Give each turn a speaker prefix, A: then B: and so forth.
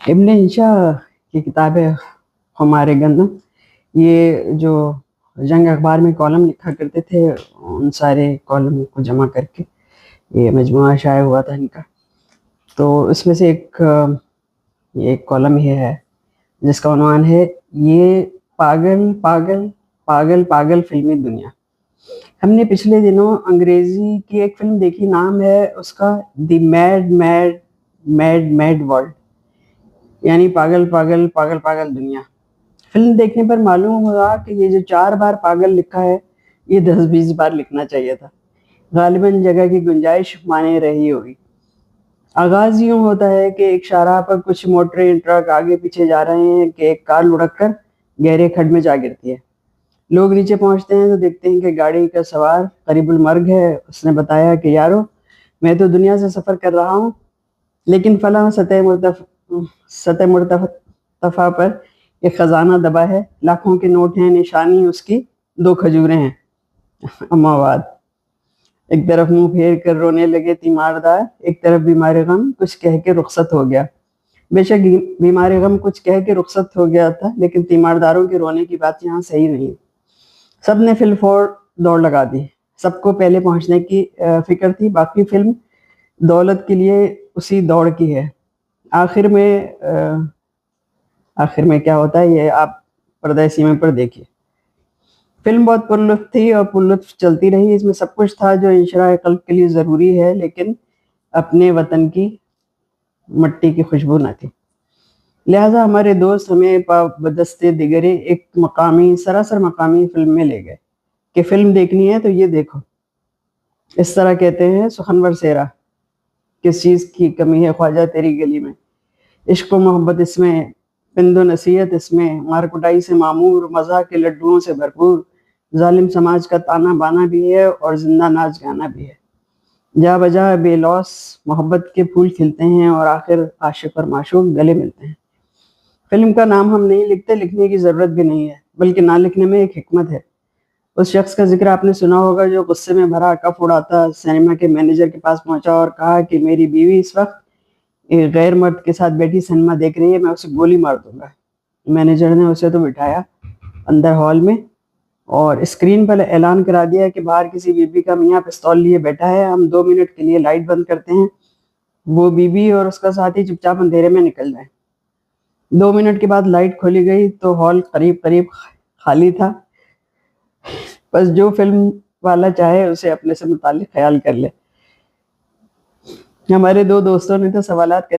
A: ابن انشا کی کتاب ہے ہمارے گندم. یہ جو جنگ اخبار میں کالم لکھا کرتے تھے ان سارے کالم کو جمع کر کے یہ مجموعہ شائع ہوا تھا ان کا. تو اس میں سے ایک کالم یہ ہے جس کا عنوان ہے یہ پاگل پاگل پاگل پاگل فلمی دنیا. ہم نے پچھلے دنوں انگریزی کی ایک فلم دیکھی، نام ہے اس کا the mad mad mad mad world, یعنی پاگل پاگل پاگل پاگل دنیا. فلم دیکھنے پر معلوم ہوا کہ یہ جو 4 بار پاگل لکھا ہے یہ 10-20 بار لکھنا چاہیے تھا. غالباً جگہ کی گنجائش مانے رہی ہوگی. آغاز یوں ہوتا ہے کہ ایک شاہراہ پر کچھ موٹریں ٹرک آگے پیچھے جا رہے ہیں کہ ایک کار لڑک کر گہرے کھڈ میں جا گرتی ہے. لوگ نیچے پہنچتے ہیں تو دیکھتے ہیں کہ گاڑی کا سوار قریب المرگ ہے. اس نے بتایا کہ یارو میں تو دنیا سے سفر کر رہا ہوں، لیکن فلاں سطح مرتفع پر ایک خزانہ دبا ہے، لاکھوں کے نوٹ ہیں، نشانی اس کی 2 کھجوریں ہیں. اما واد. ایک طرف منہ پھیر کر رونے لگے تیماردار، ایک طرف بیمار غم کچھ کہہ کے رخصت ہو گیا. بے شک بیمار غم کچھ کہہ کے رخصت ہو گیا تھا، لیکن تیمارداروں کے رونے کی بات یہاں صحیح نہیں. سب نے فی الفور دوڑ لگا دی. سب کو پہلے پہنچنے کی فکر تھی. باقی فلم دولت کے لیے اسی دوڑ کی ہے. آخر میں کیا ہوتا ہے یہ آپ پردہ سیمے پر دیکھیے. فلم بہت پرلطف تھی اور پرلطف چلتی رہی. اس میں سب کچھ تھا جو انشراح قلب کے لیے ضروری ہے، لیکن اپنے وطن کی مٹی کی خوشبو نہ تھی. لہٰذا ہمارے دوست ہمیں بدستے دیگرے ایک سراسر مقامی فلم میں لے گئے کہ فلم دیکھنی ہے تو یہ دیکھو. اس طرح کہتے ہیں سخنور سیرا، کس چیز کی کمی ہے خواجہ تیری گلی میں. عشق و محبت اس میں، پند و نصیحت اس میں، مار کٹائی سے معمور، مزاح کے لڈوؤں سے بھرپور. ظالم سماج کا تانا بانا بھی ہے اور زندہ ناچ گانا بھی ہے. جا بجا بے لوث محبت کے پھول کھلتے ہیں اور آخر عاشق اور معشوق گلے ملتے ہیں. فلم کا نام ہم نہیں لکھتے، لکھنے کی ضرورت بھی نہیں ہے، بلکہ نہ لکھنے میں ایک حکمت ہے. اس شخص کا ذکر آپ نے سنا ہوگا جو غصے میں بھرا کف اڑاتا سینما کے مینیجر کے پاس پہنچا اور کہا کہ میری بیوی اس وقت ایک غیر مرد کے ساتھ بیٹھی سینما دیکھ رہی ہے، میں اسے گولی مار دوں گا. مینیجر نے اسے تو بٹھایا اندر ہال میں اور اسکرین پر اعلان کرا دیا کہ باہر کسی بیوی کا میاں پستول لیے بیٹھا ہے، ہم 2 منٹ کے لیے لائٹ بند کرتے ہیں. وہ بیوی اور اس کا ساتھی چپ چاپ اندھیرے میں نکل جائیں. 2 منٹ کے بعد لائٹ کھولی گئی تو ہال قریب خالی تھا. بس جو فلم والا چاہے اسے اپنے سے متعلق خیال کر لے. ہمارے 2 دوستوں نے تو سوالات